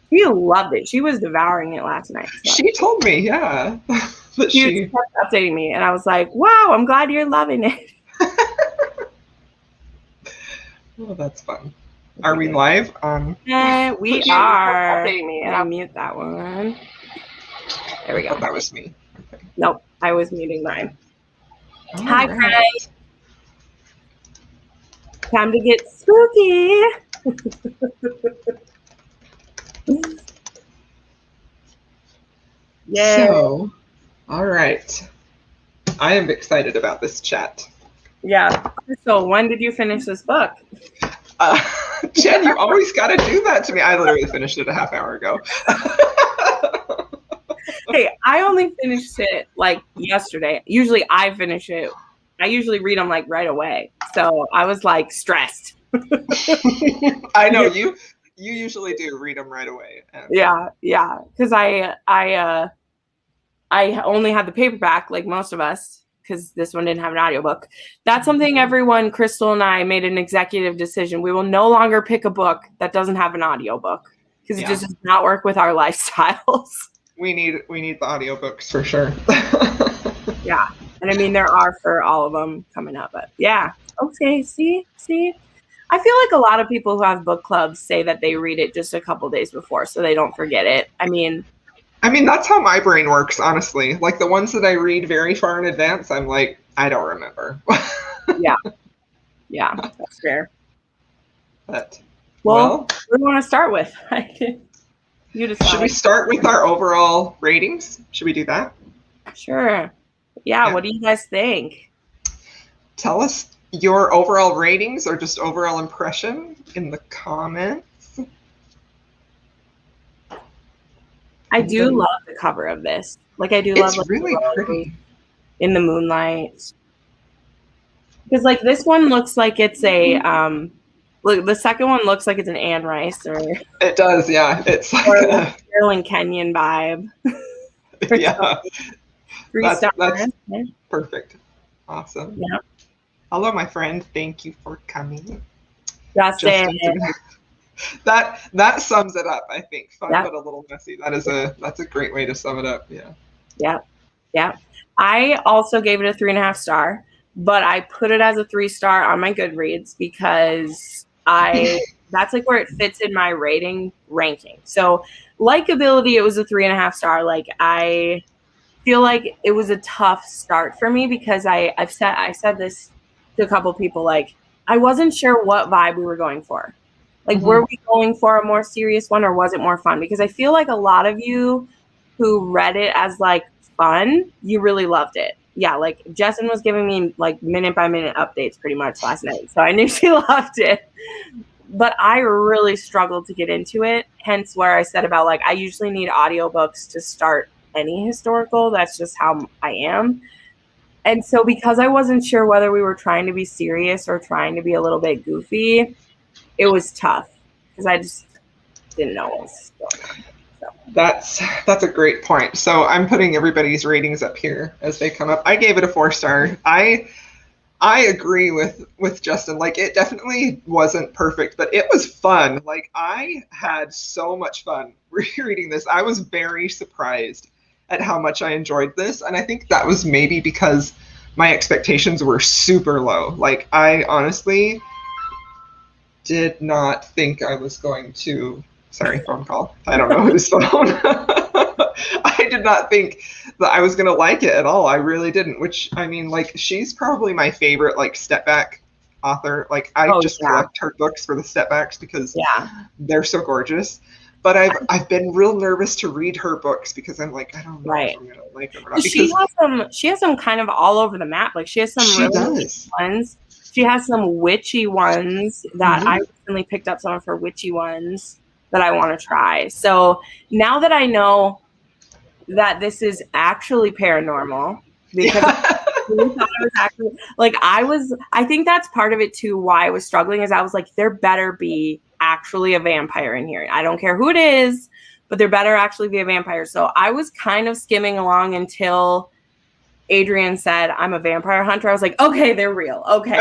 She loved it. She was devouring it last night. So. She told me, yeah. That she kept updating me, and I was like, wow, I'm glad you're loving it. Oh, that's fun. Are we live? We are. Updating me, and I'll mute that one. There we go. Oh, that was me. Okay. Nope, I was muting mine. Hi, friends. Time to get spooky. Yeah. So, all right. I am excited about this chat. Yeah. So, when did you finish this book? Jen, you always got to do that to me. I literally finished it a half hour ago. Hey, I only finished it like yesterday. Usually I finish it. I usually read them like right away. So I was like stressed. I know you usually do read them right away. Yeah. Because I only had the paperback like most of us, because this one didn't have an audiobook. That's something everyone, Crystal and I, made an executive decision. We will no longer pick a book that doesn't have an audiobook, because it just does not work with our lifestyles. We need the audiobooks for sure. Yeah. And I mean, there are for all of them coming up, but yeah. Okay. See, I feel like a lot of people who have book clubs say that they read it just a couple days before so they don't forget it. I mean, that's how my brain works, honestly. Like the ones that I read very far in advance, I'm like, I don't remember. Yeah, that's fair. But well, what do you want to start with? You decide. Should we start with our overall ratings? Should we do that? Sure. Yeah, what do you guys think? Tell us your overall ratings or just overall impression in the comments. I do love the cover of this. Like, I do love it's really pretty in the moonlight. Because like this one looks like it's a look, the second one looks like it's an Anne Rice, or it does, yeah. It's like a Carolyn Kenyon vibe. Yeah. 3 stars. That's perfect. Awesome. Yeah. Hello, my friend. Thank you for coming. Justin. That sums it up, I think. Fun but a little messy. That's a great way to sum it up. Yeah. Yeah. I also gave it a 3.5 star, but I put it as a 3 star on my Goodreads because that's like where it fits in my rating ranking. So likability, it was a 3.5 star. Like, I feel like it was a tough start for me because I said this to a couple people, like, I wasn't sure what vibe we were going for. Like, were we going for a more serious one, or was it more fun? Because I feel like a lot of you who read it as like fun, you really loved it. Yeah, like Jessin was giving me like minute by minute updates pretty much last night, so I knew she loved it. But I really struggled to get into it, hence where I said about like I usually need audiobooks to start any historical. That's just how I am. And so because I wasn't sure whether we were trying to be serious or trying to be a little bit goofy, it was tough because I just didn't know what was going on. So. That's a great point. So I'm putting everybody's ratings up here as they come up. I gave it a 4 star. I agree with Justin. Like, it definitely wasn't perfect, but it was fun. Like, I had so much fun reading this. I was very surprised at how much I enjoyed this. And I think that was maybe because my expectations were super low. Like, I honestly did not think I was going to, sorry, phone call. I don't know whose phone. I did not think that I was going to like it at all. I really didn't, which, I mean, like, she's probably my favorite, like, step back author. Like, I collect her books for the step backs because they're so gorgeous. But I've been real nervous to read her books because I'm like, I don't know if I'm going to like them or not. She has some kind of all over the map. Like, she has some really ones. She has some witchy ones that I recently picked up some of her witchy ones that I want to try. So now that I know that this is actually paranormal, because I thought it was actually like I think that's part of it too, why I was struggling, is I was like, there better be actually a vampire in here. I don't care who it is, but there better actually be a vampire. So I was kind of skimming along until Adrian said, I'm a vampire hunter. I was like, okay, they're real. Okay.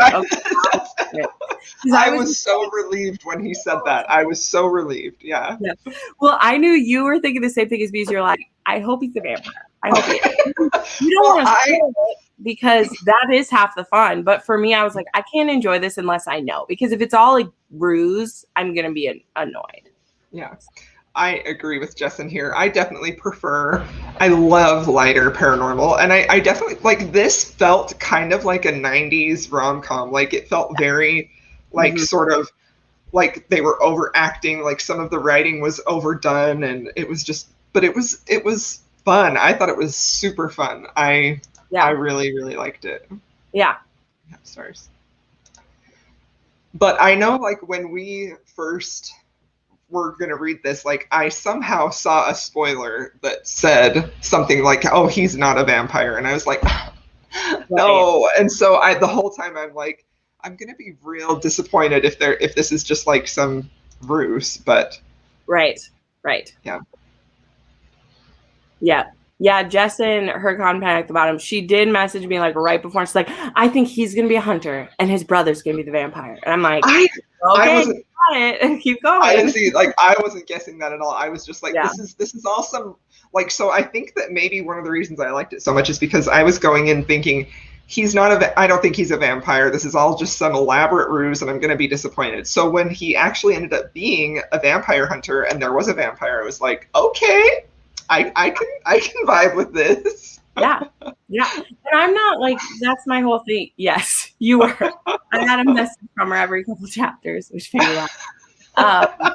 I was so relieved when he said that. I was so relieved. Yeah. Yeah. Well, I knew you were thinking the same thing as me. You're like, I hope he's a vampire. I hope he is. You don't want to spoil it because that is half the fun. But for me, I was like, I can't enjoy this unless I know. Because if it's all like ruse, I'm going to be annoyed. Yeah. I agree with Justin here. I definitely prefer, I love lighter paranormal. And I definitely, like, this felt kind of like a 90s rom-com. Like, it felt very, like, sort of, like they were overacting, like some of the writing was overdone, and it was just, but it was fun. I thought it was super fun. I really, really liked it. Yeah. Stars. But I know, like, when we first were going to read this, like, I somehow saw a spoiler that said something like, oh, he's not a vampire. And I was like, no. And so the whole time I'm like, I'm going to be real disappointed if this is just like some ruse, but. Right. Yeah. Jess in her comment at the bottom, she did message me like right before. She's like, I think he's going to be a hunter and his brother's going to be the vampire. And I'm like, okay, got it. Keep going. I didn't see, like, I wasn't guessing that at all. I was just like, this is awesome. Like, so I think that maybe one of the reasons I liked it so much is because I was going in thinking, I don't think he's a vampire. This is all just some elaborate ruse, and I'm going to be disappointed. So when he actually ended up being a vampire hunter, and there was a vampire, I was like, okay, I can vibe with this. Yeah. And I'm not like, that's my whole thing. Yes, you were. I had a message from her every couple chapters, which made me laugh.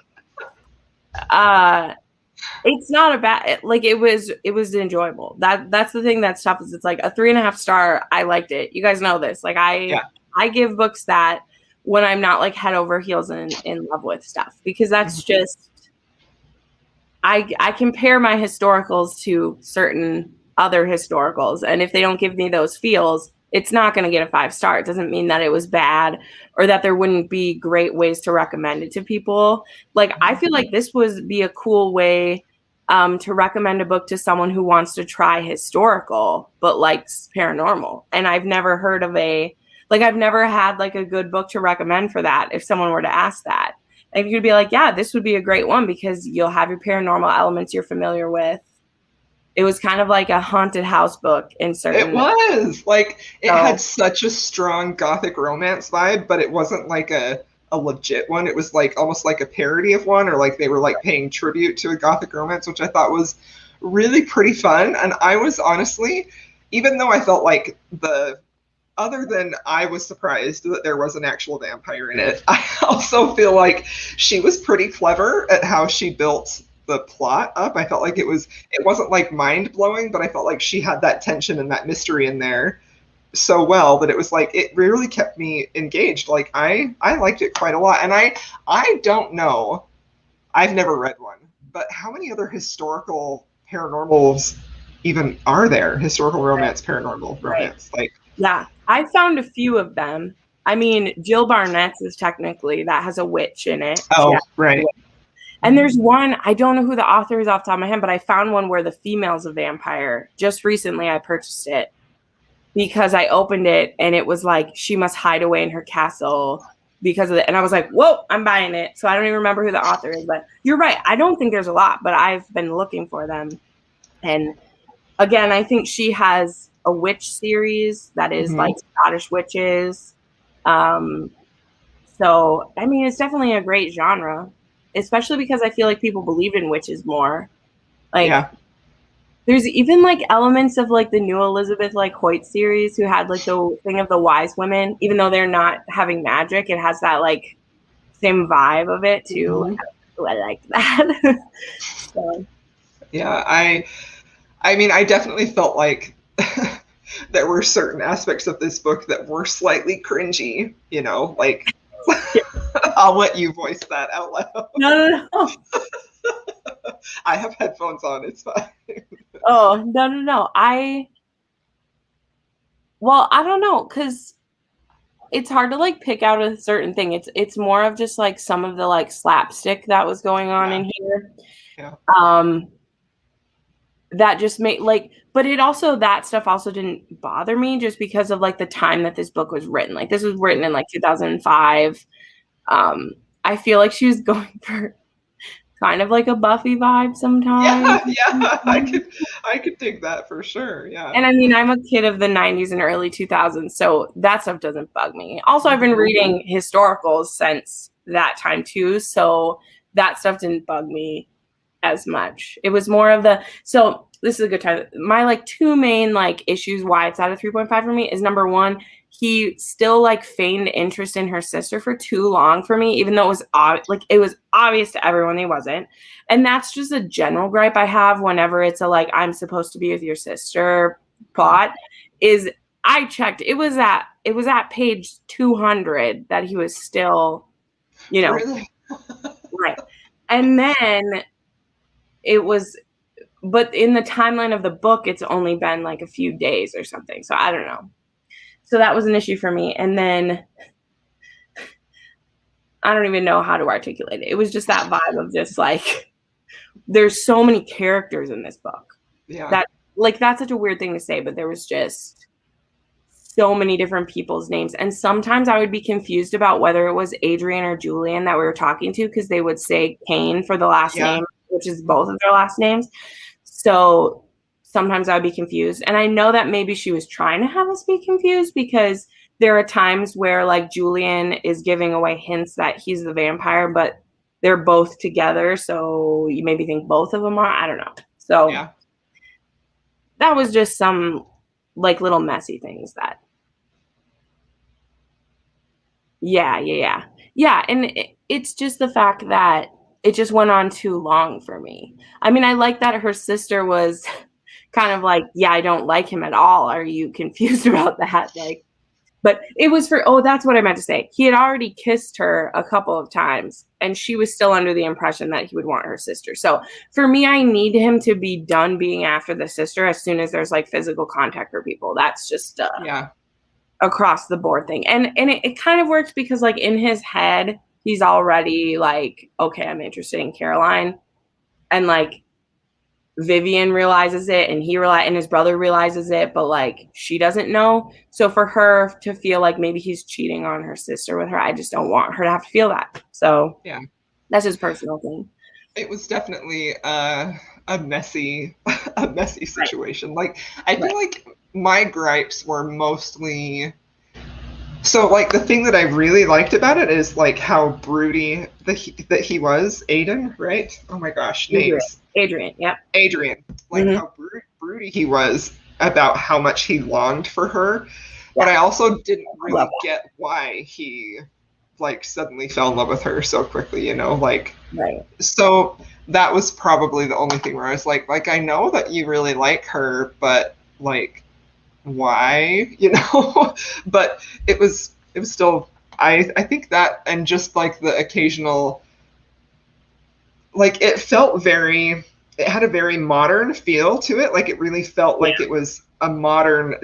It's not a bad, like, it was enjoyable. That's the thing that's tough, is it's like a 3.5 star. I liked it. You guys know this. Like, I give books that when I'm not like head over heels in love with stuff, because that's just, I compare my historicals to certain other historicals, and if they don't give me those feels, it's not going to get a 5 star. It doesn't mean that it was bad or that there wouldn't be great ways to recommend it to people. Like, I feel like this would be a cool way to recommend a book to someone who wants to try historical but likes paranormal. And I've never heard of I've never had like a good book to recommend for that if someone were to ask that. And you'd be like, yeah, this would be a great one because you'll have your paranormal elements you're familiar with. It was kind of like a haunted house book in certain. It was like, it had such a strong gothic romance vibe, but it wasn't like a legit one. It was like almost like a parody of one, or like they were like paying tribute to a gothic romance, which I thought was really pretty fun. And I was honestly, even though I felt like other than I was surprised that there was an actual vampire in it, I also feel like she was pretty clever at how she built the plot up. I felt like it wasn't like mind blowing, but I felt like she had that tension and that mystery in there so well that it was like, it really kept me engaged. Like, I liked it quite a lot. And I don't know, I've never read one, but how many other historical paranormals even are there? Historical romance, paranormal romance. Like, yeah, I found a few of them. I mean, Jill Barnett's is technically, that has a witch in it. Oh, right. And there's one, I don't know who the author is off the top of my head, but I found one where the female's a vampire. Just recently I purchased it because I opened it and it was like, she must hide away in her castle because of it. And I was like, whoa, I'm buying it. So I don't even remember who the author is, but you're right. I don't think there's a lot, but I've been looking for them. And again, I think she has a witch series that is like Scottish witches. So, I mean, it's definitely a great genre, especially because I feel like people believe in witches more. Like, there's even like elements of like the new Elizabeth like Hoyt series, who had like the thing of the wise women, even though they're not having magic, it has that like same vibe of it too. I like that. So. Yeah, I mean, I definitely felt like there were certain aspects of this book that were slightly cringy, you know, like, I'll let you voice that out loud. No. I have headphones on, it's fine. Oh, no. I don't know, because it's hard to like pick out a certain thing. It's more of just like some of the like slapstick that was going on in here. Yeah. that just made like, but it also, that stuff also didn't bother me just because of like the time that this book was written. Like this was written in like 2005. I feel like she was going for kind of like a Buffy vibe sometimes. Yeah, I could dig that for sure. Yeah. And I mean, I'm a kid of the 90s and early 2000s, so that stuff doesn't bug me. Also, I've been reading historicals since that time too, so that stuff didn't bug me as much. It was more of the, so this is a good time. My like two main like issues why it's at a 3.5 for me is number one, he still like feigned interest in her sister for too long for me, even though it was like it was obvious to everyone he wasn't. And that's just a general gripe I have whenever it's a like I'm supposed to be with your sister plot. Is I checked, it was at page 200 that he was still, Really? right. And then it was, but in the timeline of the book, it's only been like a few days or something. So I don't know. So that was an issue for me. And then I don't even know how to articulate it. It was just that vibe of just like, there's so many characters in this book. Yeah. That like, that's such a weird thing to say, but there was just so many different people's names. And sometimes I would be confused about whether it was Adrian or Julian that we were talking to, because they would say Kane for the last name, which is both of their last names. So sometimes I would be confused. And I know that maybe she was trying to have us be confused because there are times where like Julian is giving away hints that he's the vampire, but they're both together. So you maybe think both of them are. I don't know. So that was just some like little messy things that. Yeah. And it's just the fact that it just went on too long for me. I mean, I like that her sister was kind of like, yeah, I don't like him at all. Are you confused about that? Like, but it was for, oh, that's what I meant to say. He had already kissed her a couple of times and she was still under the impression that he would want her sister. So for me, I need him to be done being after the sister as soon as there's like physical contact for people. That's just across the board thing. And it kind of works because like in his head, he's already like, okay, I'm interested in Caroline. And like Vivian realizes it and and his brother realizes it, but like she doesn't know. So for her to feel like maybe he's cheating on her sister with her, I just don't want her to have to feel that. So that's his personal thing. It was definitely a messy situation. Like I feel like my gripes were mostly, so like the thing that I really liked about it is like how broody that he was. Aiden, right? Oh my gosh, names. Adrian, yep. Adrian, like how broody he was about how much he longed for her, but I also didn't really get why he like suddenly fell in love with her so quickly, you know, like so that was probably the only thing where I was like I know that you really like her, but like why, you know? But it was still, I think that, and just like the occasional, like it had a very modern feel to it. Like it really felt like it was a modern,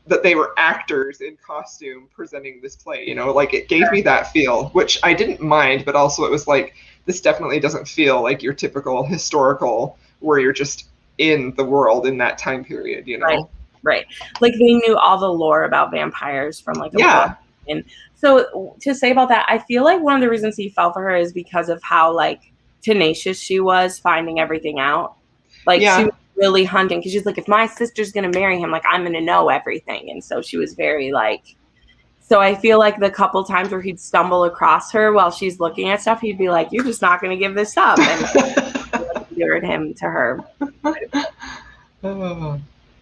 that they were actors in costume presenting this play, you know, like it gave me that feel, which I didn't mind, but also it was like, this definitely doesn't feel like your typical historical where you're just in the world in that time period, you know? Right. Like they knew all the lore about vampires from like a book. And so to say about that, I feel like one of the reasons he fell for her is because of how like tenacious she was finding everything out. Like she was really hunting because she's like, if my sister's going to marry him, like I'm going to know everything. And so she was very like, so I feel like the couple times where he'd stumble across her while she's looking at stuff, he'd be like, you're just not going to give this up. And lured him to her.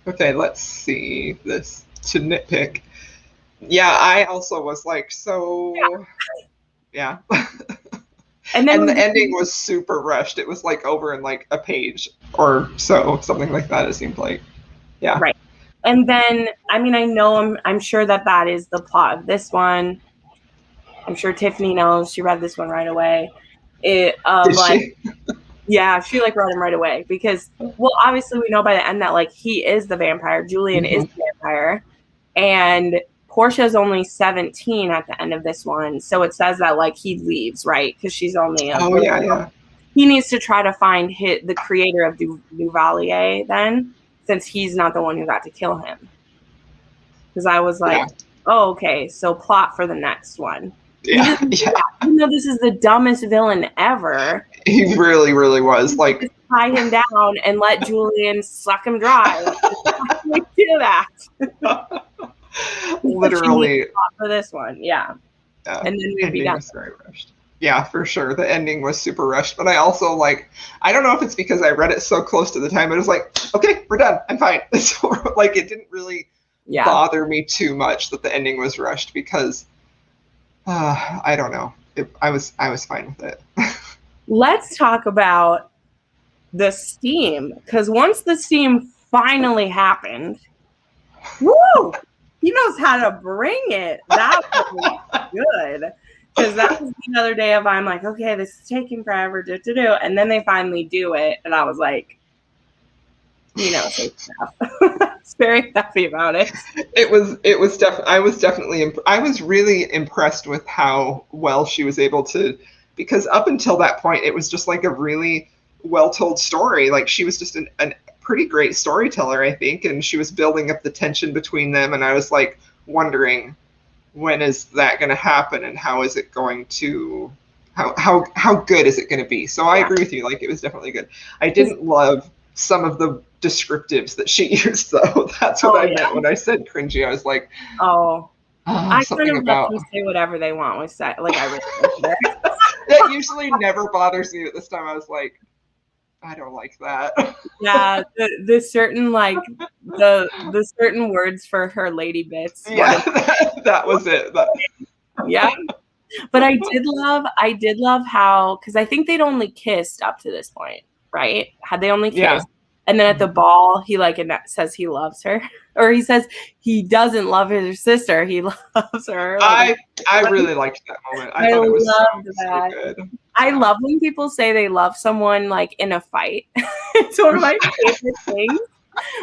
Okay, let's see this to nitpick. Yeah, I also was like, so yeah. And the ending was super rushed. It was like over in like a page or so, something like that, it seemed like. Yeah. Right. And then, I mean, I know I'm sure that is the plot of this one. I'm sure Tiffany knows. She read this one right away. Did she? Yeah, she like wrote him right away because, well, obviously we know by the end that like he is the vampire. Julian is the vampire, and Portia's only 17 at the end of this one. So it says that like he leaves, right? Because she's only he needs to try to find the creator of Duvalier then, since he's not the one who got to kill him. Because I was like, oh, okay, so plot for the next one. Yeah, Even though this is the dumbest villain ever. He really, really was. Like, just tie him down and let Julian suck him dry. Like, do that. Literally. For this one, yeah. And then we'd be done. Was very rushed. Yeah, for sure. The ending was super rushed. But I also, like, I don't know if it's because I read it so close to the time, but it was like, okay, we're done. I'm fine. So, like, it didn't really bother me too much that the ending was rushed because I don't know. I was fine with it. Let's talk about the steam, because once the steam finally happened, woo! He knows how to bring it. That was good. Because that was the other day of I'm like, okay, this is taking forever to do. And then they finally do it. And I was like, you know, I was very happy about it. I was really impressed with how well she was able to, because up until that point, it was just like a really well-told story. Like, she was just an pretty great storyteller, I think, and she was building up the tension between them, and I was like wondering, when is that going to happen, and how is it going to, how good is it going to be? So I agree with you, like, it was definitely good. I didn't love some of the descriptives that she used, though. That's what I meant when I said cringy. I was like, I kind of let them say whatever they want with that. Like, I really that usually never bothers me, but this time I was like, I don't like that. Yeah, the certain, like, the certain words for her lady bits. Yeah, that was it. Yeah. But I did love how, because I think they'd only kissed up to this point, right? Had they only kissed? Yeah. And then at the ball, he says he loves her, or he says he doesn't love his sister. He loves her. Like, I really liked that moment. I thought it was so good. I love when people say they love someone, like, in a fight. It's one of my favorite things.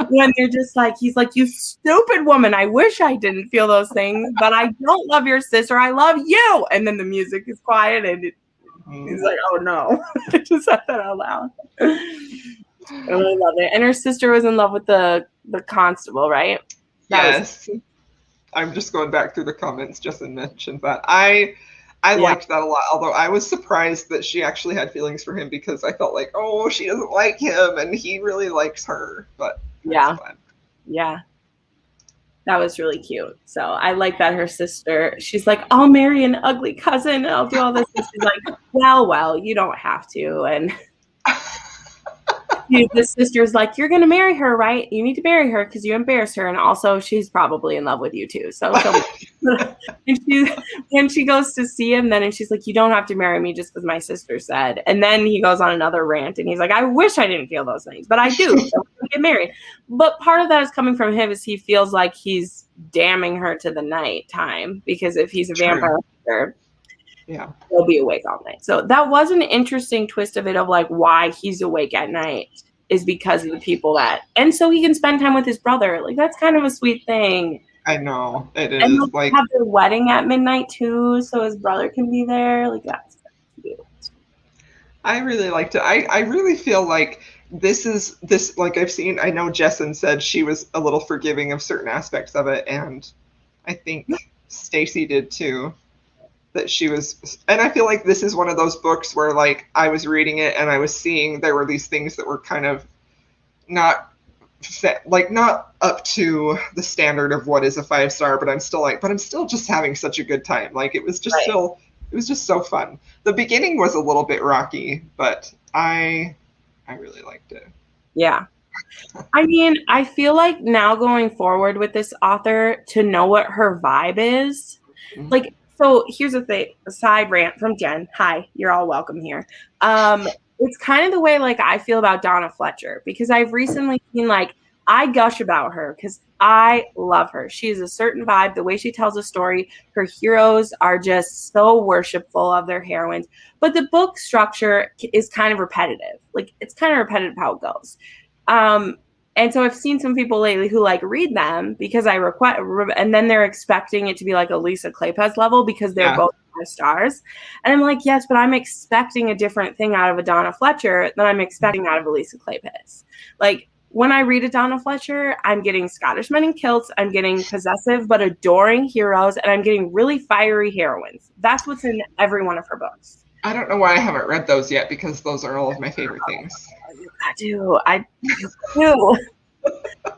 When they're just like, he's like, you stupid woman, I wish I didn't feel those things, but I don't love your sister, I love you. And then the music is quiet and he's like, oh no. I just said that out loud. I really love it. And her sister was in love with the constable, right? Yes. I'm just going back through the comments. Justin mentioned that. I liked that a lot, although I was surprised that she actually had feelings for him, because I felt like, oh, she doesn't like him and he really likes her. But yeah, that was really cute. So I like that her sister, she's like, I'll marry an ugly cousin and I'll do all this. And she's like, well, you don't have to. And the sister's like, you're going to marry her, right? You need to marry her because you embarrass her. And also, she's probably in love with you, too. So and she goes to see him then, and she's like, you don't have to marry me just because my sister said. And then he goes on another rant, and he's like, I wish I didn't feel those things, but I do. So we're get married. But part of that is coming from him, is he feels like he's damning her to the night time, because if he's a vampire, he'll be awake all night. So that was an interesting twist of it, of like why he's awake at night is because of the people that, and so he can spend time with his brother. Like, that's kind of a sweet thing. I know it is. And like, have their wedding at midnight too, so his brother can be there. Like, that's cute. I really liked it. I really feel like this like, I've seen, I know Jessin said she was a little forgiving of certain aspects of it, and I think Stacy did too. That she was, and I feel like this is one of those books where, like, I was reading it and I was seeing there were these things that were kind of not up to the standard of what is a 5-star, but I'm still just having such a good time. Like, it was just it was just so fun. The beginning was a little bit rocky, but I really liked it. Yeah. I mean, I feel like now going forward with this author, to know what her vibe is, like, so here's the thing, a side rant from Jen. Hi, you're all welcome here. It's kind of the way, like, I feel about Donna Fletcher, because I've recently seen, like, I gush about her because I love her. She has a certain vibe, the way she tells a story. Her heroes are just so worshipful of their heroines, but the book structure is kind of repetitive. Like, it's kind of repetitive how it goes. And so I've seen some people lately who, like, read them because I request, and then they're expecting it to be like a Lisa Kleypas level, because they're both 5 stars. And I'm like, yes, but I'm expecting a different thing out of a Donna Fletcher than I'm expecting out of Elisa Kleypas. Like, when I read a Donna Fletcher, I'm getting Scottish men in kilts, I'm getting possessive but adoring heroes, and I'm getting really fiery heroines. That's what's in every one of her books. I don't know why I haven't read those yet, because those are all of my favorite things. I do.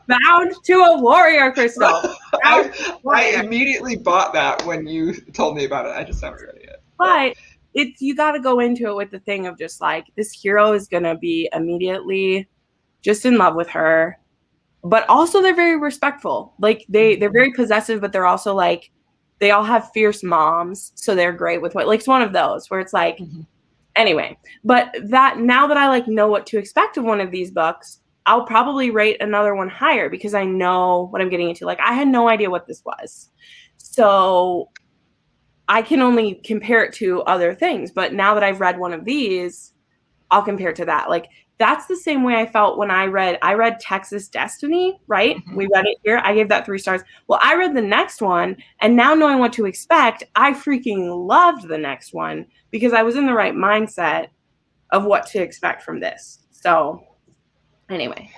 Bound to a warrior, Crystal. I immediately bought that when you told me about it. I just haven't read it yet. But it's, you got to go into it with the thing of just like, this hero is going to be immediately just in love with her, but also they're very respectful. Like they're very possessive, but they're also like, they all have fierce moms, so they're great with what, like, it's one of those where it's like, anyway. But that, now that I like know what to expect of one of these books, I'll probably rate another one higher because I know what I'm getting into. Like, I had no idea what this was, so I can only compare it to other things. But now that I've read one of these, I'll compare it to that. Like, that's the same way I felt when I read Texas Destiny, right? We read it here. I gave that 3 stars. Well, I read the next one, and now knowing what to expect, I freaking loved the next one because I was in the right mindset of what to expect from this. So anyway.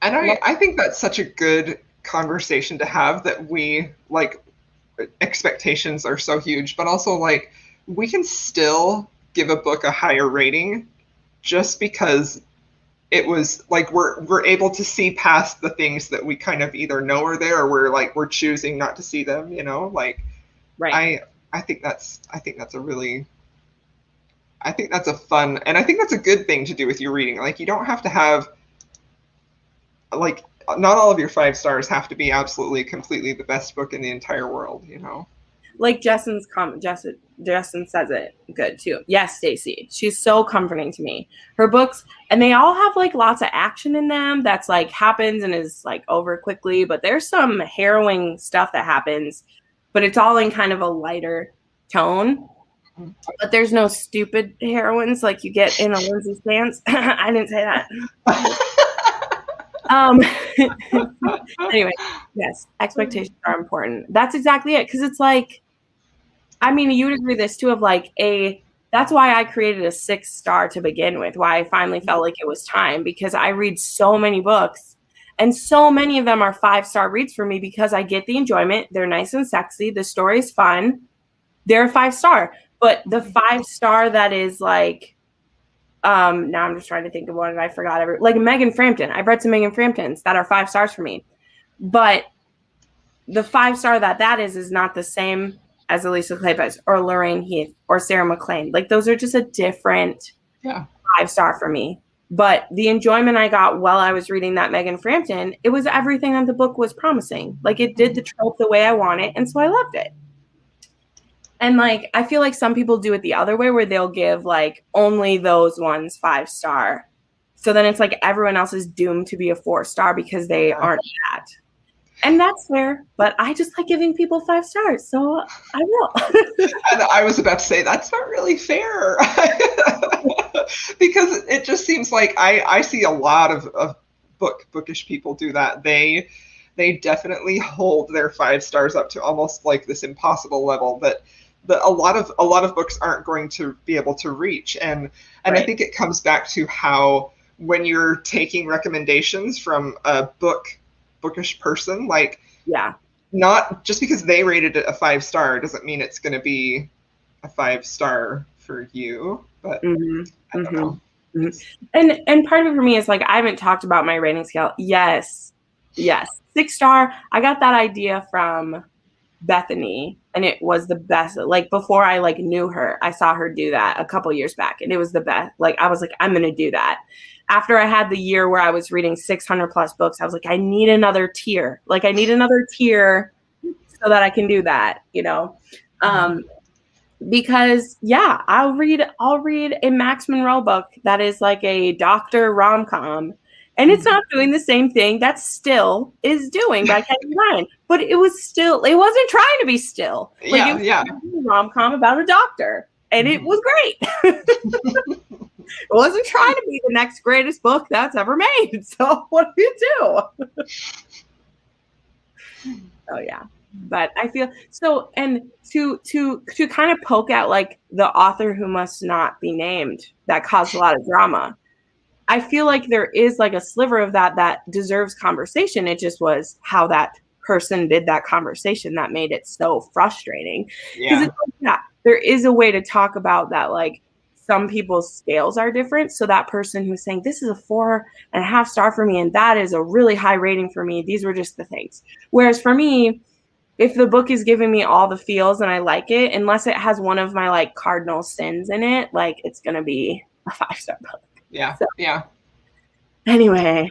And I think that's such a good conversation to have, that we, like, expectations are so huge, but also, like, we can still give a book a higher rating just because it was like we're able to see past the things that we kind of either know are there, or we're choosing not to see them, you know? Like, right. I think that's a fun, and I think that's a good thing to do with your reading. Like, you don't have to have, like, not all of your 5 stars have to be absolutely completely the best book in the entire world, you know? Like Justin says it good too. Yes, Stacey. She's so comforting to me. Her books, and they all have like lots of action in them that's like happens and is like over quickly, but there's some harrowing stuff that happens, but it's all in kind of a lighter tone. But there's no stupid heroines like you get in a Lindsay Stance. I didn't say that. Anyway, yes, expectations are important. That's exactly it. Because it's like, I mean, you would agree this too, of like that's why I created a 6 star to begin with, why I finally felt like it was time, because I read so many books and so many of them are 5-star reads for me because I get the enjoyment. They're nice and sexy. The story's fun. They're a 5-star. But the 5-star that is like, now I'm just trying to think of one, and I forgot like Megan Frampton. I've read some Megan Framptons that are 5 stars for me. But the 5-star that is not the same as Elisa Kleypas or Lorraine Heath or Sarah McLean. Like, those are just a different 5-star for me. But the enjoyment I got while I was reading that Megan Frampton, it was everything that the book was promising. Like, it did the trope the way I want it, and so I loved it. And like, I feel like some people do it the other way, where they'll give like only those ones 5-star. So then it's like everyone else is doomed to be a 4-star because they aren't that. And that's fair, but I just like giving people 5 stars, so I will. And I was about to say, that's not really fair. Because it just seems like I see a lot of bookish people do that. They definitely hold their 5 stars up to almost like this impossible level that a lot of books aren't going to be able to reach. And right. I think it comes back to how, when you're taking recommendations from a bookish person, like, not just because they rated it a 5-star doesn't mean it's going to be a 5-star for you. But I don't know. And part of it for me is like, I haven't talked about my rating scale. Yes, 6-star. I got that idea from Bethany, and it was the best. Like, before I like knew her, I saw her do that a couple years back, and it was the best. Like, I was like, I'm gonna do that. After I had the year where I was reading 600 plus books, I was like, I need another tier. Like, I need another tier so that I can do that, you know? Because I'll read a Max Monroe book that is like a doctor rom-com, and it's not doing the same thing that Still is doing by Kenny Ryan, but it wasn't trying to be Still. Like, it was a rom-com about a doctor, and it was great. It wasn't trying to be the next greatest book that's ever made. So what do you do? Oh yeah. But I feel so, and to kind of poke at like the author who must not be named that caused a lot of drama. I feel like there is like a sliver of that deserves conversation. It just was how that person did that conversation that made it so frustrating. Because Yeah. it's like, yeah, there is a way to talk about that. Like some people's scales are different. So that person who's saying this is a 4.5 star for me, and that is a really high rating for me. These were just the things. Whereas for me, if the book is giving me all the feels and I like it, unless it has one of my like cardinal sins in it, like it's gonna be a 5-star book. Yeah. So Yeah. anyway,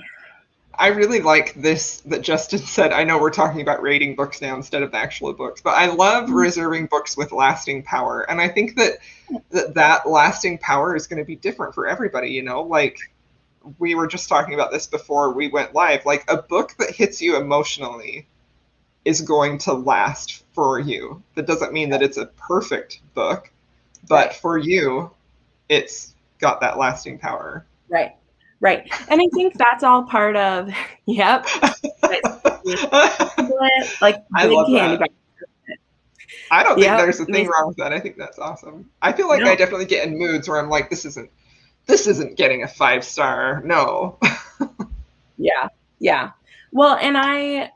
I really like this that Justin said. I know we're talking about rating books now instead of the actual books, but I love reserving books with lasting power. And I think that lasting power is going to be different for everybody, you know? Like we were just talking about this before we went live. Like a book that hits you emotionally is going to last for you. That doesn't mean that it's a perfect book, but right, for you, it's got that lasting power. right, right. And I think that's all part of, yep, like I big love candy that. bar. I don't think Yep. there's a thing wrong with that. I think that's awesome. I feel like I No, definitely get in moods where I'm like, this isn't getting a 5 star. No. yeah, yeah. Well, and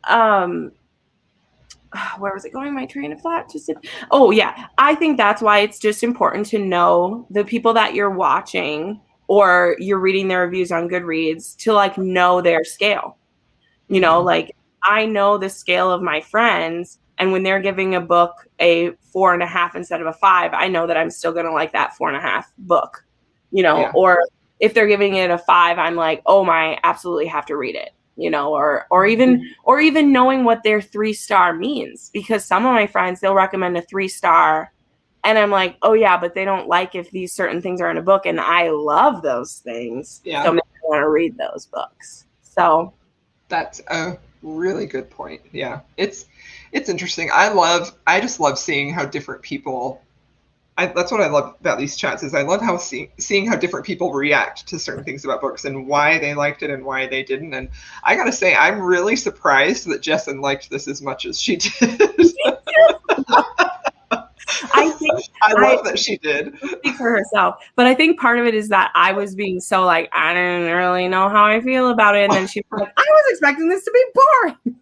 um, where was it going? My train of thought just oh yeah, I think that's why it's just important to know the people that you're watching or you're reading their reviews on Goodreads to like know their scale. You know, Mm-hmm. like I know the scale of my friends, and when they're giving a book a 4.5 instead of a 5, I know that I'm still going to like that 4.5 book, you know, Yeah. or if they're giving it a 5, I'm like, oh my, absolutely have to read it, you know, or even knowing what their 3-star means, because some of my friends, they'll recommend a 3-star and I'm like, oh yeah, but they don't like if these certain things are in a book, and I love those things. So Yeah. maybe I want to read those books. So That's a really good point. Yeah. It's interesting. I just love seeing how different people that's what I love about these chats is I love how seeing how different people react to certain things about books and why they liked it and why they didn't. And I gotta say, I'm really surprised that Jessin liked this as much as she did. I think I I love that she did. speak for herself, but I think part of it is that I was being so like, I don't really know how I feel about it. And then she was like, I was expecting this to be boring.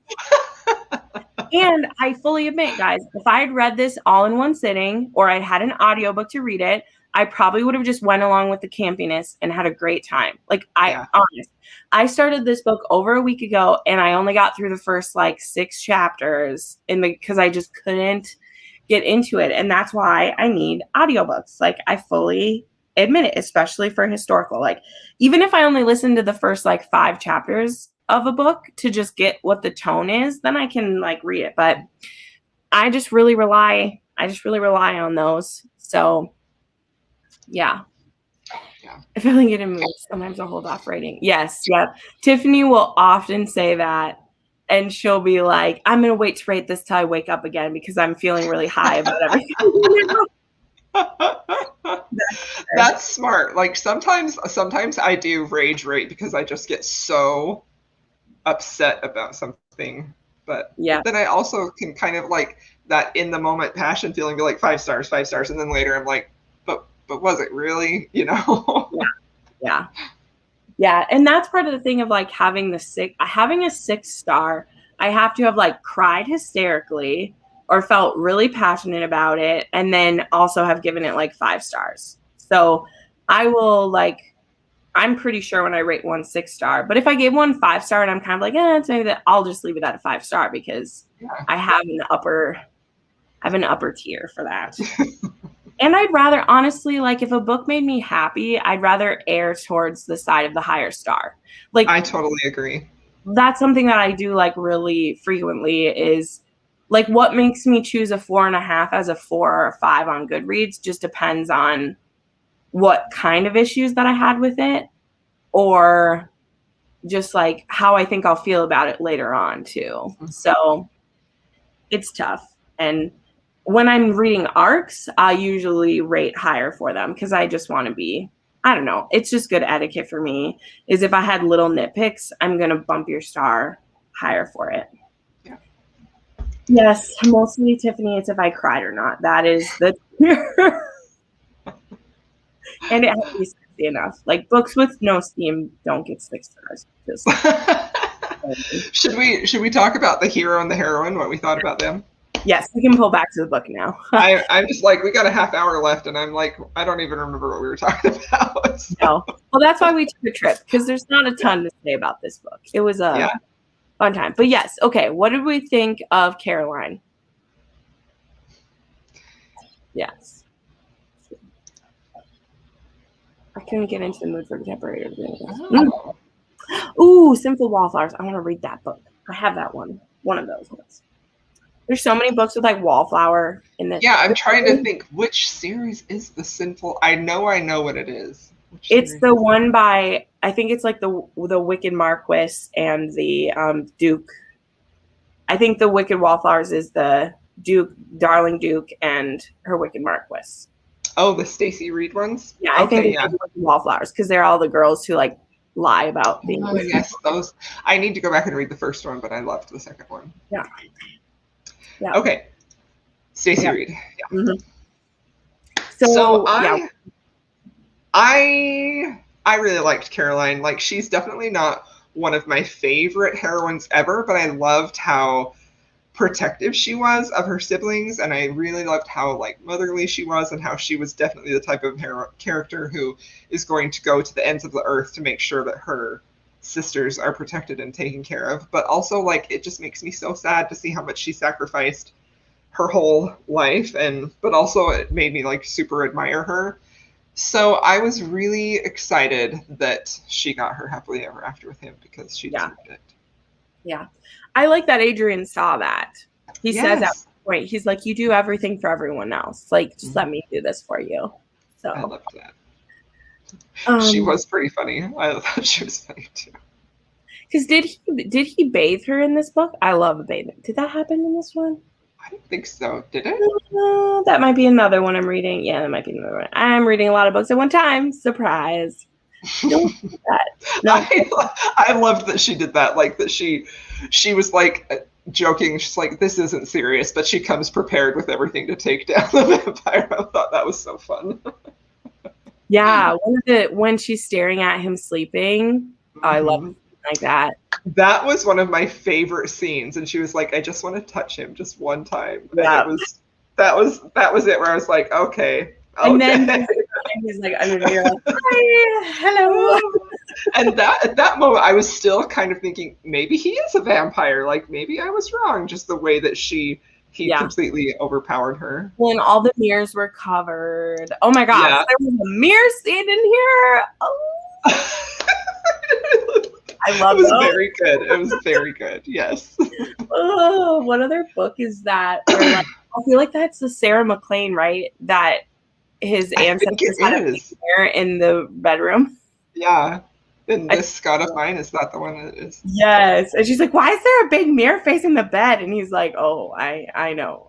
And I fully admit, guys, if I had read this all in one sitting or I'd had an audiobook to read it, I probably would have just went along with the campiness and had a great time. Like Yeah. I started this book over a week ago and I only got through the first like 6 chapters because I just couldn't get into it. And that's why I need audiobooks. Like I fully admit it, especially for historical. Like even if I only listen to the first like 5 chapters of a book to just get what the tone is, then I can like read it. But I just really rely on those. So yeah. Yeah. If I only get in moods, sometimes I'll hold off rating. Yes, yeah. Tiffany will often say that. And she'll be like, I'm going to wait to rate this till I wake up again because I'm feeling really high about everything. That's smart. Like sometimes I do rage rate because I just get so upset about something. Yeah. But then I also can kind of like that in the moment passion feeling, be like 5 stars, 5 stars, and then later I'm like, but was it really? You know? Yeah. Yeah. Yeah. And that's part of the thing of like having a 6-star. I have to have like cried hysterically or felt really passionate about it, and then also have given it like 5 stars. So I will like, I'm pretty sure when I rate one 6-star, but if I gave one 5-star and I'm kind of like, it's maybe that, I'll just leave it at a 5-star because Yeah. I have an upper tier for that. And I'd rather, honestly, like if a book made me happy, I'd rather err towards the side of the higher star. Like I totally agree. that's something that I do like really frequently is like what makes me choose a 4.5 as a 4 or a 5 on Goodreads just depends on what kind of issues that I had with it, or just like how I think I'll feel about it later on too. So it's tough. And when I'm reading arcs, I usually rate higher for them because I just want to be, I don't know, it's just good etiquette for me. Is if I had little nitpicks, I'm going to bump your star higher for it. Yeah. Yes, mostly Tiffany. It's if I cried or not. That is the and it has to be sexy enough. Like books with no steam don't get 6 stars. Just Should we talk about the hero and the heroine? What we thought about them? yes, we can pull back to the book now. I'm just like, we got a half hour left, and I'm like, I don't even remember what we were talking about. So. No, well, that's why we took a trip because there's not a ton to say about this book. It was a fun time, but yes, okay. What did we think of Caroline? Yes. I couldn't get into the mood for contemporary. Ooh, Sinful Wallflowers. I want to read that book. I have that one. One of those ones. There's so many books with like wallflower in the. Yeah, I'm trying to think which series is the Sinful. I know what it is. It's the one by, I think it's like the Wicked Marquis and the Duke. I think the Wicked Wallflowers is the Duke, Darling Duke, and her Wicked Marquis. Oh, the Stacey Reed ones? Yeah, I think it's Wallflowers because they're all the girls who like lie about being. Oh, yes, those. I need to go back and read the first one, but I loved the second one. Yeah. Yeah. Okay. Stacey Reed. Yeah. Mm-hmm. So I really liked Caroline. Like, she's definitely not one of my favorite heroines ever, but I loved how protective she was of her siblings, and I really loved how like motherly she was, and how she was definitely the type of character who is going to go to the ends of the earth to make sure that her sisters are protected and taken care of. But also, like, it just makes me so sad to see how much she sacrificed her whole life, but also it made me like super admire her. So I was really excited that she got her happily ever after with him, because she deserved it. Yeah. I like that Adrian saw that. He says at one point, he's like, you do everything for everyone else. Like, just let me do this for you. So I loved that. She was pretty funny. I thought she was funny too. Because did he bathe her in this book? I love bathing. Did that happen in this one? I don't think so. Did it? That might be another one I'm reading. Yeah, that might be another one. I'm reading a lot of books at one time. Surprise. Don't do that. No. I loved that she did that. Like, that she was like joking. She's like, this isn't serious, but she comes prepared with everything to take down the vampire. I thought that was so fun. Yeah, when she's staring at him sleeping, I love it like that. That was one of my favorite scenes, and she was like, I just want to touch him just one time. Yeah. And that was it, where I was like, okay. And then he's like, you're like, hi, hello. And at that moment, I was still kind of thinking, maybe he is a vampire. Like, maybe I was wrong. Just the way that he completely overpowered her. When all the mirrors were covered. Oh my gosh, there was a mirror scene in here. Oh. I love it. It was very good. It was very good. Yes. Oh, what other book is that? Like, I feel like that's the Sarah McLean, right? That his ancestors had a mirror in the bedroom. Yeah. And This God of Mine, is that the one that is? Yes. And she's like, why is there a big mirror facing the bed? And he's like, oh, I know.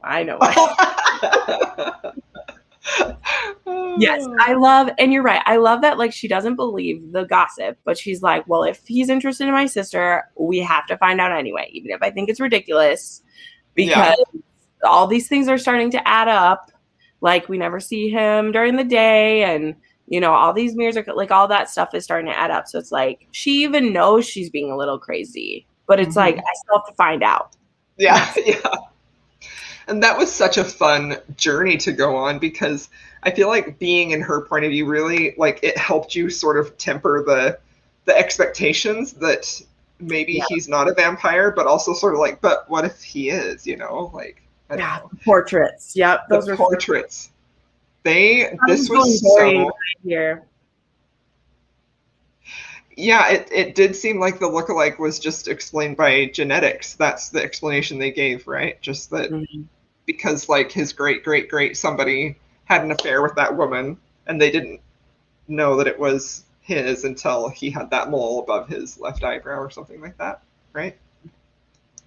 Yes, I love, and you're right. I love that, like, she doesn't believe the gossip, but she's like, well, if he's interested in my sister, we have to find out anyway, even if I think it's ridiculous, because all these things are starting to add up. Like, we never see him during the day, and, you know, all these mirrors are, like, all that stuff is starting to add up. So it's like, she even knows she's being a little crazy, but it's like, I still have to find out. Yeah. And that was such a fun journey to go on, because I feel like being in her point of view really, like, it helped you sort of temper the expectations that maybe he's not a vampire, but also sort of like, but what if he is, you know? Like, I don't know. Portraits. Yep. Those are portraits. This was so here. Yeah, it did seem like the lookalike was just explained by genetics. That's the explanation they gave, right? Just that because, like, his great somebody had an affair with that woman, and they didn't know that it was his until he had that mole above his left eyebrow or something like that, right?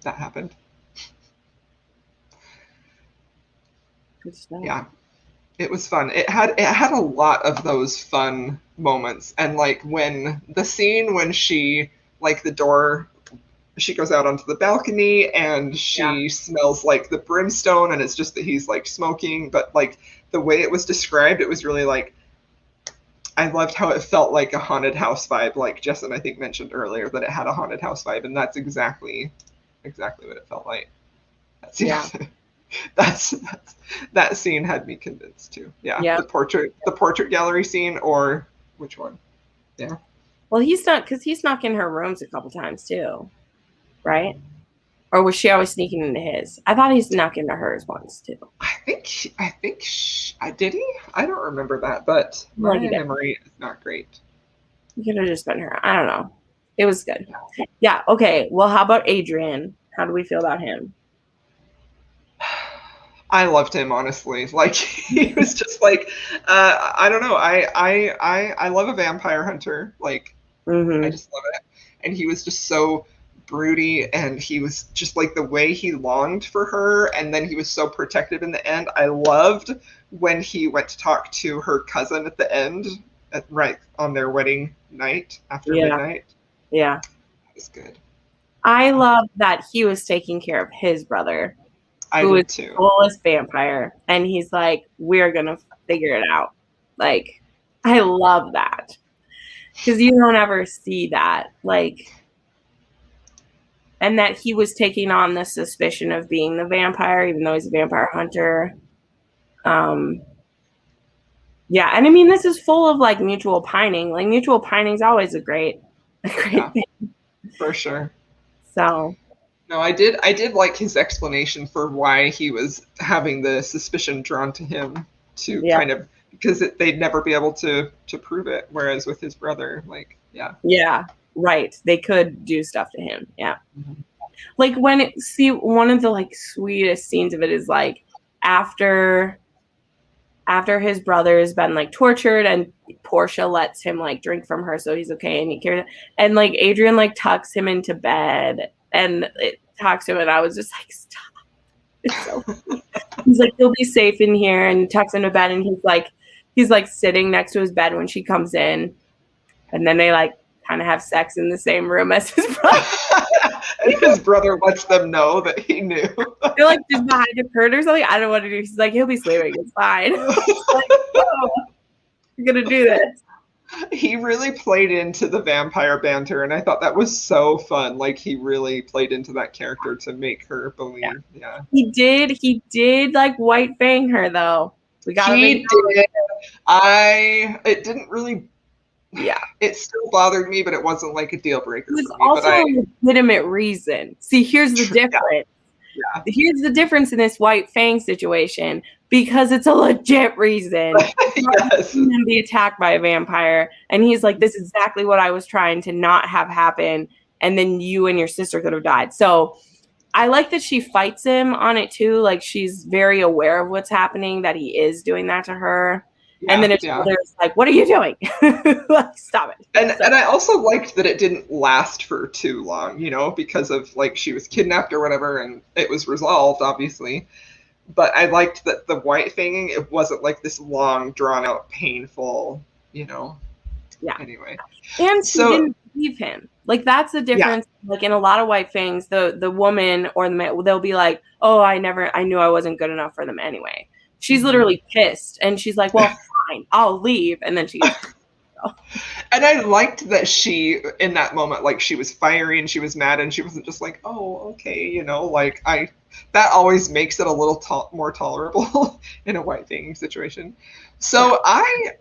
That happened. Yeah. It was fun. It had a lot of those fun moments. And, like, when the scene when she, like, the door she goes out onto the balcony and Yeah. she smells like the brimstone, and it's just that he's like smoking, but like the way it was described, it was really like, I loved how it felt like a haunted house vibe, like Justin I think mentioned earlier that it had a haunted house vibe, and that's exactly what it felt like. That's, Yeah. that's that scene had me convinced too. Yeah. Yeah. The portrait gallery scene, or which one? Yeah. Well, because he snuck in her rooms a couple times too, right? Or was she always sneaking into his? I thought he snuck into hers once too. I did he? I don't remember that, but my memory is not great. You could have just been her. I don't know. It was good. Yeah. Okay. Well, how about Adrian? How do we feel about him? I loved him, honestly. Like, he was just like, I don't know. I love a vampire hunter. Like, I just love it. And he was just so broody, and he was just like the way he longed for her, and then he was so protective in the end. I loved when he went to talk to her cousin at the end, right on their wedding night after midnight. Yeah. It was good. I love that he was taking care of his brother, who is the fullest vampire, and he's like, we're gonna figure it out. Like, I love that, because you don't ever see that, like, and that he was taking on the suspicion of being the vampire, even though he's a vampire hunter. Yeah, and I mean, this is full of like mutual pining. Like, mutual pining is always a great thing. For sure. So no, I did like his explanation for why he was having the suspicion drawn to him, to kind of, because they'd never be able to prove it, whereas with his brother, like, yeah, right, they could do stuff to him. Like, one of the like sweetest scenes of it is like after his brother's been like tortured, and Portia lets him like drink from her so he's okay, and he cares, and like Adrian like tucks him into bed and it talks to him, and I was just like, stop. It's so funny. He's like, he'll be safe in here, and tucks him to bed, and he's like sitting next to his bed when she comes in, and then they like kind of have sex in the same room as his brother. And his brother lets them know that he knew. They're like just behind a curtain or something. I don't want to do. He's like, he'll be sleeping. It's fine. Like, oh, you're gonna do this. He really played into the vampire banter, and I thought that was so fun. Like, he really played into that character to make her believe. Yeah. He did like white fang her though. We got him. He did. It didn't really. Yeah. It still bothered me, but it wasn't like a deal breaker. It was for me, also a legitimate reason. See, here's the difference. Yeah. Here's the difference in this white fang situation, because it's a legit reason. Yes. Him be attacked by a vampire, and he's like, this is exactly what I was trying to not have happen, and then you and your sister could have died. So I like that she fights him on it too. Like, she's very aware of what's happening, that he is doing that to her. And then his brother's like, what are you doing? Like, stop it. And I also liked that it didn't last for too long, because of like she was kidnapped or whatever, and it was resolved, obviously. But I liked that the white fanging, it wasn't like this long, drawn out, painful, Yeah. Anyway. And she didn't believe him. Like, that's the difference. Yeah. Like, in a lot of white fangs, the woman or the man, they'll be like, oh, I knew I wasn't good enough for them anyway. She's literally pissed, and she's like, well, fine, I'll leave. And then she And I liked that she, in that moment, like, she was fiery and she was mad, and she wasn't just like, oh, okay, like, that always makes it a little more tolerable in a white fanging situation. So I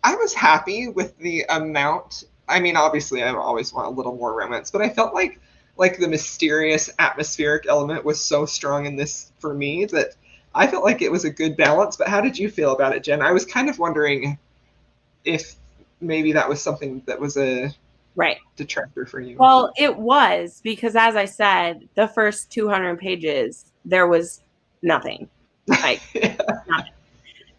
was happy with the amount. I mean, obviously I always want a little more romance, but I felt like the mysterious atmospheric element was so strong in this for me that I felt like it was a good balance. But how did you feel about it, Jen? I was kind of wondering if maybe that was something that was a detractor for you. Well, it was, because as I said, the first 200 pages, there was nothing. Like, nothing.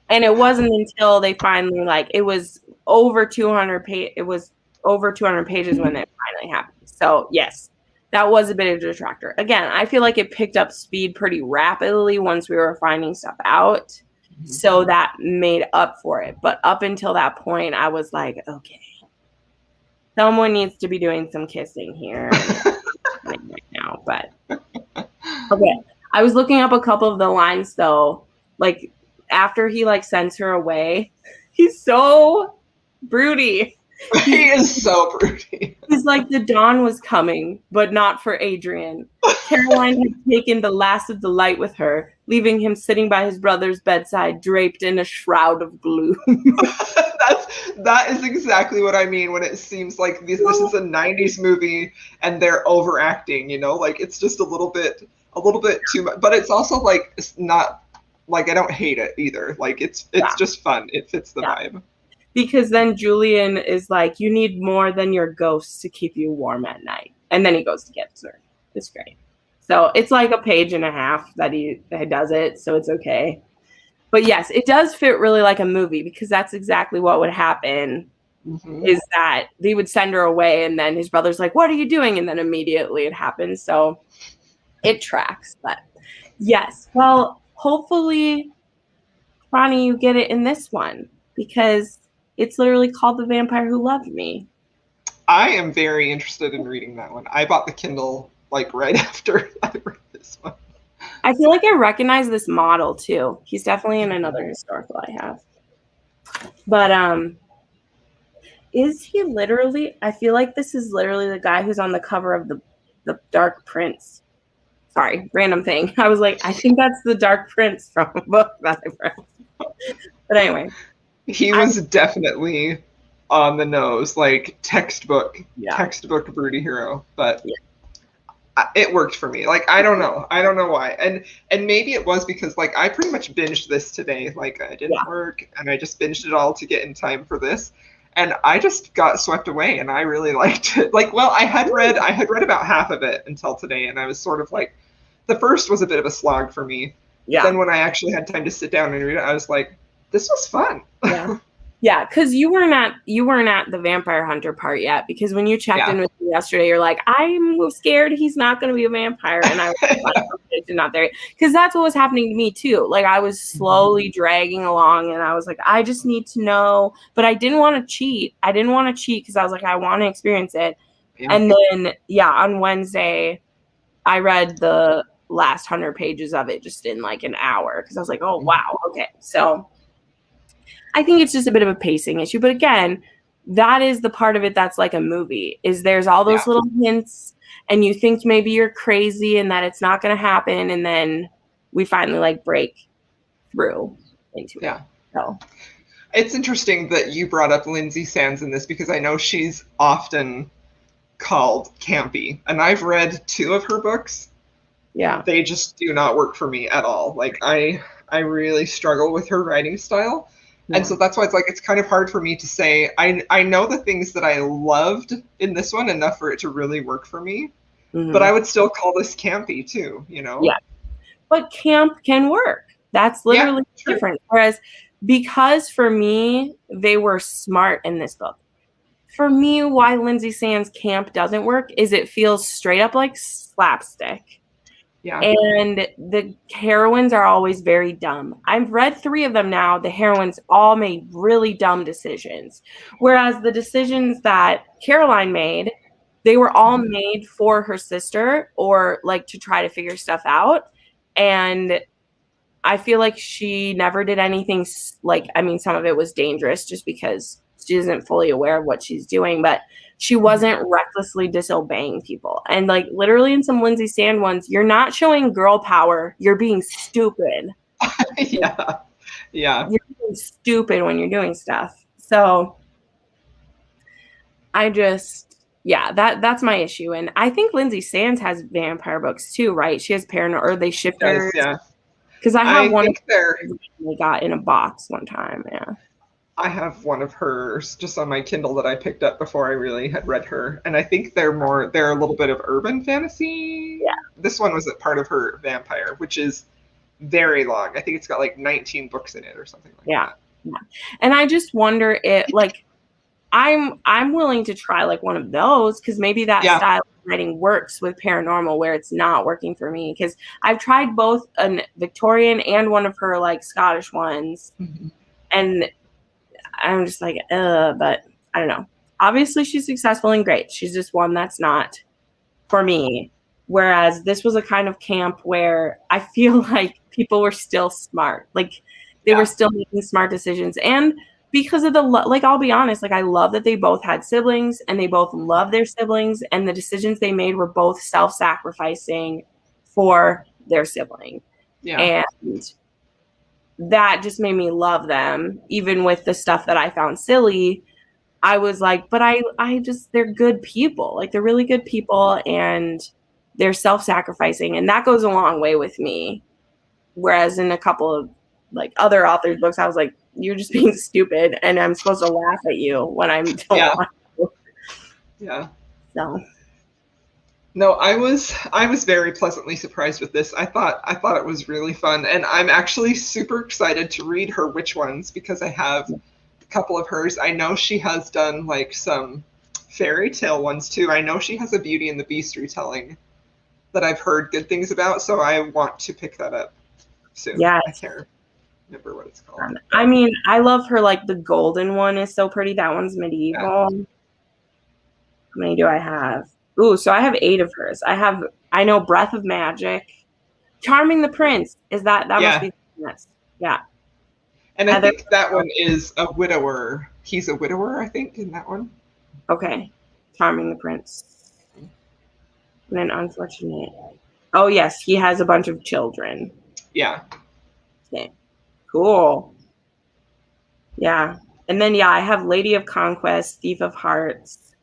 And it wasn't until they finally, like, it was over 200 pages when it finally happened. So yes, that was a bit of a detractor. Again, I feel like it picked up speed pretty rapidly once we were finding stuff out. Mm-hmm. So that made up for it. But up until that point, I was like, okay, someone needs to be doing some kissing here. happening right now. But okay, I was looking up a couple of the lines though. Like after he like sends her away, he's so broody. He He's is so broody. He's like, the dawn was coming, but not for Adrian. Caroline had taken the last of the light with her, leaving him sitting by his brother's bedside, draped in a shroud of gloom. That is exactly what I mean when it seems like this is a 90s movie and they're overacting, you know, like it's just a little bit too much, but it's also like it's not like I don't hate it either. Like it's just fun. It fits the vibe. Because then Julian is like, you need more than your ghosts to keep you warm at night. And then he goes to get her. It's great. So it's like a page and a half that he does it, so it's okay. But yes, it does fit really like a movie because that's exactly what would happen. Mm-hmm. Is that they would send her away and then his brother's like, what are you doing? And then immediately it happens. So it tracks. But yes, well, hopefully, Ronnie, you get it in this one because it's literally called The Vampire Who Loved Me. I am very interested in reading that one. I bought the Kindle like right after I read this one. I feel like I recognize this model too. He's definitely in another historical I have. But is he literally? I feel like this is literally the guy who's on the cover of the Dark Prince. Sorry, random thing. I was like, I think that's the Dark Prince from a book that I read. But anyway, he was definitely on the nose, like textbook broody hero. But it worked for me. Like I don't know why, and maybe it was because like I pretty much binged this today. Like I didn't work, and I just binged it all to get in time for this. And I just got swept away, and I really liked it. Like, well, I had read about half of it until today, and I was sort of like, the first was a bit of a slog for me. Yeah. Then when I actually had time to sit down and read it, I was like, this was fun. Yeah. Yeah, because you weren't at the vampire hunter part yet. Because when you checked in with me yesterday, you're like, I'm scared he's not going to be a vampire, and I was not there because that's what was happening to me too. Like I was slowly dragging along, and I was like, I just need to know, but I didn't want to cheat. Because I was like, I want to experience it. Yeah. And then on Wednesday, I read the last 100 pages of it just in like an hour because I was like, oh wow, okay, so. I think it's just a bit of a pacing issue. But again, that is the part of it that's like a movie, is there's all those little hints and you think maybe you're crazy and that it's not going to happen. And then we finally like break through into it. So it's interesting that you brought up Lindsay Sands in this because I know she's often called campy. And I've read 2 of her books. Yeah. They just do not work for me at all. Like I really struggle with her writing style. And so that's why it's kind of hard for me to say. I know the things that I loved in this one enough for it to really work for me, but I would still call this campy too, you know? Yeah, but camp can work. That's literally different. Whereas because for me, they were smart in this book. For me, why Lindsay Sands' camp doesn't work is it feels straight up like slapstick. Yeah. And the heroines are always very dumb. I've read 3 of them now. The heroines all made really dumb decisions. Whereas the decisions that Caroline made, they were all made for her sister or like to try to figure stuff out. And I feel like she never did anything some of it was dangerous just because she isn't fully aware of what she's doing, but she wasn't recklessly disobeying people. And like literally in some Lindsay Sand ones, you're not showing girl power. You're being stupid. Yeah. You're being stupid when you're doing stuff. So I just, that's my issue. And I think Lindsay Sands has vampire books too, right? She has Paranormal, or they shipped her. Yeah. Because I have one they got in a box one time. Yeah. I have one of hers just on my Kindle that I picked up before I really had read her. And I think they're a little bit of urban fantasy. Yeah. This one was a part of her vampire, which is very long. I think it's got like 19 books in it or something like that. Yeah. And I just wonder I'm willing to try like one of those because maybe that style of writing works with paranormal where it's not working for me. Because I've tried both a Victorian and one of her like Scottish ones. Mm-hmm. And I'm just like, but I don't know. Obviously, she's successful and great. She's just one that's not for me. Whereas this was a kind of camp where I feel like people were still smart. Like they were Yeah. still making smart decisions. And because of like, I'll be honest, like I love that they both had siblings and they both love their siblings. And the decisions they made were both self sacrificing for their sibling. Yeah. And that just made me love them, even with the stuff that I found silly. I was like, but I just, they're good people. Like they're really good people and they're self-sacrificing. And that goes a long way with me. Whereas in a couple of like other authors' books, I was like, you're just being stupid and I'm supposed to laugh at you when I don't Yeah. want to. Yeah. So No, I was very pleasantly surprised with this. I thought it was really fun, and I'm actually super excited to read her Witch Ones because I have a couple of hers. I know she has done like some fairy tale ones too. I know she has a Beauty and the Beast retelling that I've heard good things about, so I want to pick that up soon. yeah. I can't remember what it's called. I But mean, I love her, like the golden one is so pretty. That one's yeah. medieval. How many do I have? Ooh, so I have 8 of hers. I know Breath of Magic. Charming the Prince. Is that must Yeah. be next. Yeah. And I Heather. think that one is a widower. He's a widower, I think, in that one. Okay. Charming the Prince. And an unfortunate. Oh yes, he has a bunch of children. Yeah. Okay. Cool. Yeah. And then yeah, I have Lady of Conquest, Thief of Hearts,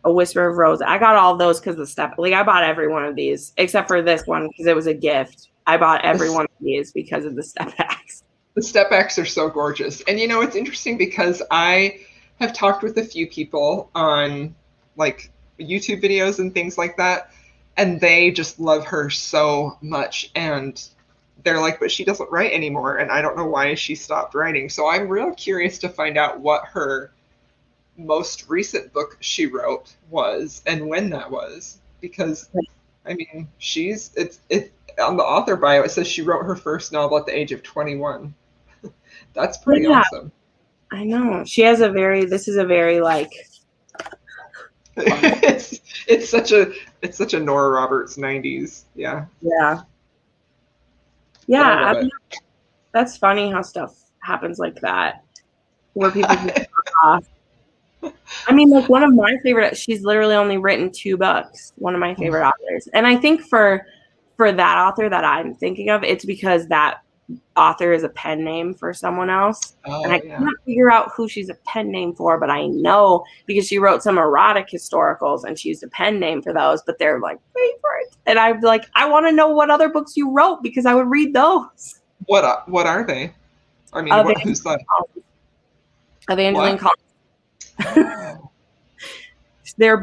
A Whisper of Rose. I got all those because of step. Like I bought every one of these except for this one because it was a gift. I bought every one of these because of the step packs. The step backs are so gorgeous. And you know, it's interesting because I have talked with a few people on like YouTube videos and things like that, and they just love her so much. And they're like, but she doesn't write anymore. And I don't know why she stopped writing. So I'm real curious to find out what her most recent book she wrote was and when that was. Because I mean, it's on the author bio, it says she wrote her first novel at the age of 21. That's pretty Yeah, awesome. I know. This is a very like fun. it's such a Nora Roberts 90s. Yeah. Yeah. But I Yeah, love it. that's funny how stuff happens like that, where people just fuck off. I mean, like one of my favorite, she's literally only written 2 books, one of my favorite authors. And I think for that author that I'm thinking of, it's because that author is a pen name for someone else. And Oh I yeah. cannot figure out who she's a pen name for, but I know because she wrote some erotic historicals and she used a pen name for those, but they're like favorite. And I'm like, I want to know what other books you wrote because I would read those. What are they? I mean, who's that? Evangeline What? Collins. Oh. They're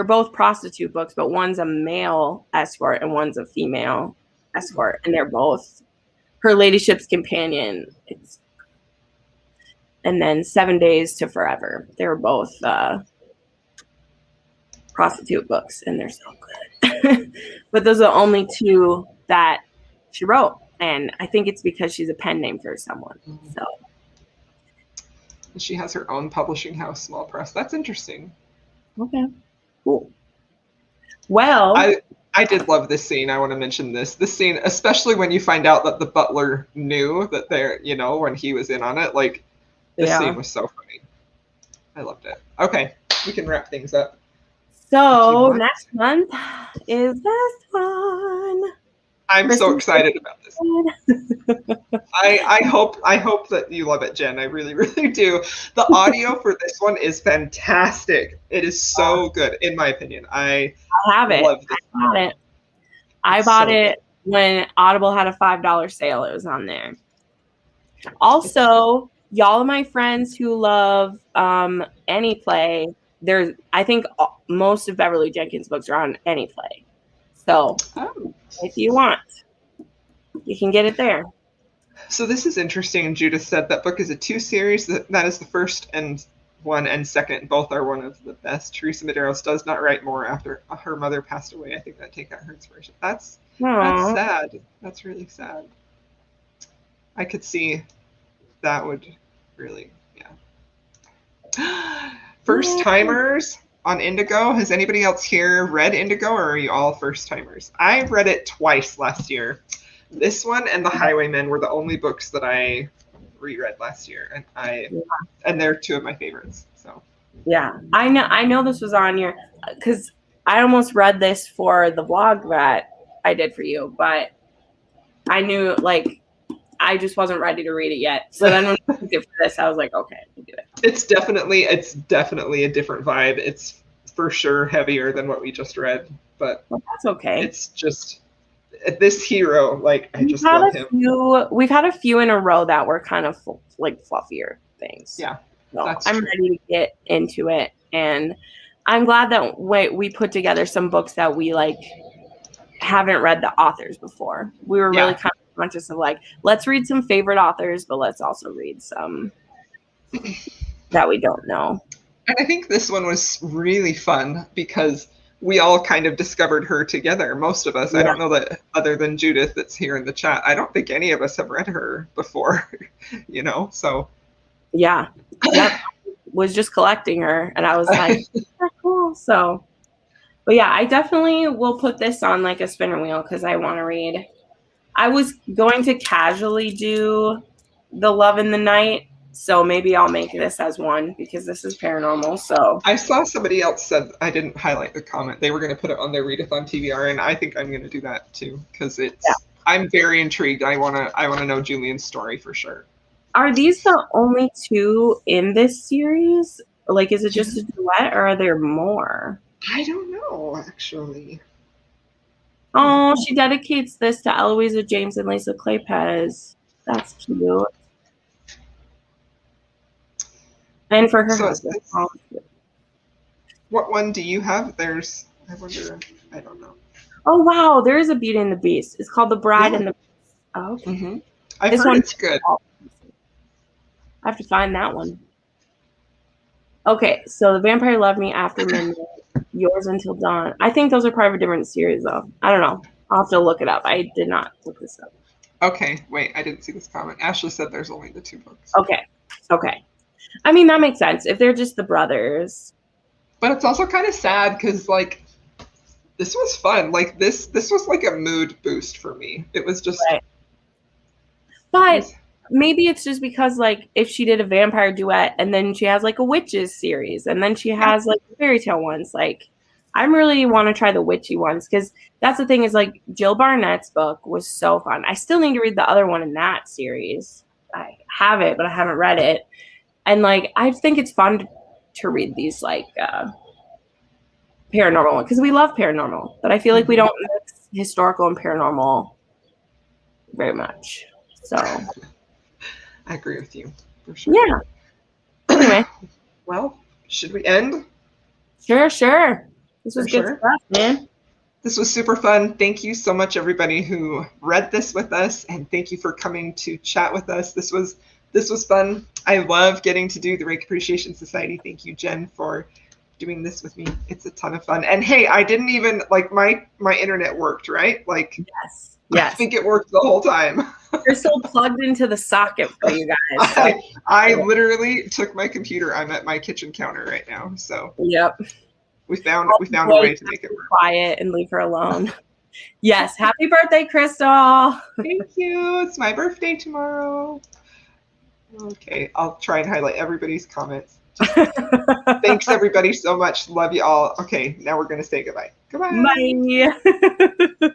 both prostitute books, but one's a male escort and one's a female escort, and they're both her ladyship's companion. And then 7 Days to Forever. They were both prostitute books, and they're so good. But those are the only 2 that she wrote, and I think it's because she's a pen name for someone. So She has her own publishing house, Small Press. That's interesting. okay, cool. Well, I did love this scene. I want to mention this scene, especially when you find out that the butler knew that they're, when he was in on it. Like, this scene was so funny. I loved it. Okay, we can wrap things up. So next month is this one. I'm so excited about this. I hope that you love it, Jen. I really, really do. The audio for this one is fantastic. It is so good, in my opinion. I have it. love this. I bought it. I bought it when Audible had a $5 sale. It was on there. Also, y'all of my friends who love Anyplay, I think most of Beverly Jenkins' books are on Anyplay. So if you want, you can get it there. So this is interesting. Judith said that book is a 2 series. That is the first and one and second. Both are one of the best. Teresa Medeiros does not write more after her mother passed away. I think that take out her inspiration. That's sad. That's really sad. I could see that would really, yeah. First timers. on Indigo. Has anybody else here read Indigo, or are you all first timers? I read it twice last year. This one and The Highwaymen were the only books that I reread last year, and they're two of my favorites. So yeah, I know this was on your, because I almost read this for the vlog that I did for you, but I knew like I just wasn't ready to read it yet. So then when I picked it for this, I was like, okay, I'll do it. It's definitely a different vibe. It's for sure heavier than what we just read, but that's okay. It's just this hero, like I just love him. We've had a few in a row that were kind of like fluffier things. Yeah, so I'm ready to get into it, and I'm glad that we put together some books that we like haven't read the authors before. We were really kind of conscious of like, let's read some favorite authors, but let's also read some that we don't know. And I think this one was really fun because we all kind of discovered her together. Most of us, I don't know that other than Judith that's here in the chat, I don't think any of us have read her before, you know, so. Yeah, was just collecting her, and I was like, that's cool. So, but yeah, I definitely will put this on like a spinner wheel because I want to read. I was going to casually do The Love in the Night, so maybe I'll make this as one because this is paranormal. So I saw somebody else said, I didn't highlight the comment, they were going to put it on their readathon TBR, and I think I'm going to do that too because it's. Yeah. I'm very intrigued. I want to know Julian's story for sure. Are these the only two in this series? Like, is it just a duet, or are there more? I don't know, actually. Oh, she dedicates this to Eloisa James and Lisa Kleypes. That's cute. And for her husband. What one do you have? I wonder, I don't know. Oh, wow. There is a Beauty and the Beast. It's called The Bride and the Beast. Oh, okay. Mm-hmm. I've heard it's good. I have to find that one. Okay, so The Vampire Loved Me After Midnight, Yours Until Dawn. I think those are part of a different series, though. I don't know. I'll have to look it up. I did not look this up. Okay, wait. I didn't see this comment. Ashley said there's only the two books. Okay. I mean, that makes sense if they're just the brothers. But it's also kind of sad because, like, this was fun. Like, this was like a mood boost for me. It was just... Right. But... maybe it's just because, like, if she did a vampire duet and then she has, like, a witches series and then she has, like, fairy tale ones, like, I really want to try the witchy ones because that's the thing is, like, Jill Barnett's book was so fun. I still need to read the other one in that series. I have it, but I haven't read it. And, like, I think it's fun to read these, like, paranormal ones because we love paranormal, but I feel like we don't mix historical and paranormal very much. So... I agree with you, for sure. Yeah. Anyway. Well, should we end? Sure. This was good stuff, man. This was super fun. Thank you so much, everybody who read this with us, and thank you for coming to chat with us. This was fun. I love getting to do the Rake Appreciation Society. Thank you, Jen, for doing this with me. It's a ton of fun. And hey, I didn't even, like, my internet worked, right? Like, yes. I think it worked the whole time. You're still plugged into the socket for you guys. So. I literally took my computer. I'm at my kitchen counter right now. So yep. We found a way to make it work. Quiet and leave her alone. Yes. Happy birthday, Crystal. Thank you. It's my birthday tomorrow. Okay. I'll try and highlight everybody's comments. Thanks everybody so much. Love you all. Okay. Now we're going to say goodbye. Goodbye. Bye.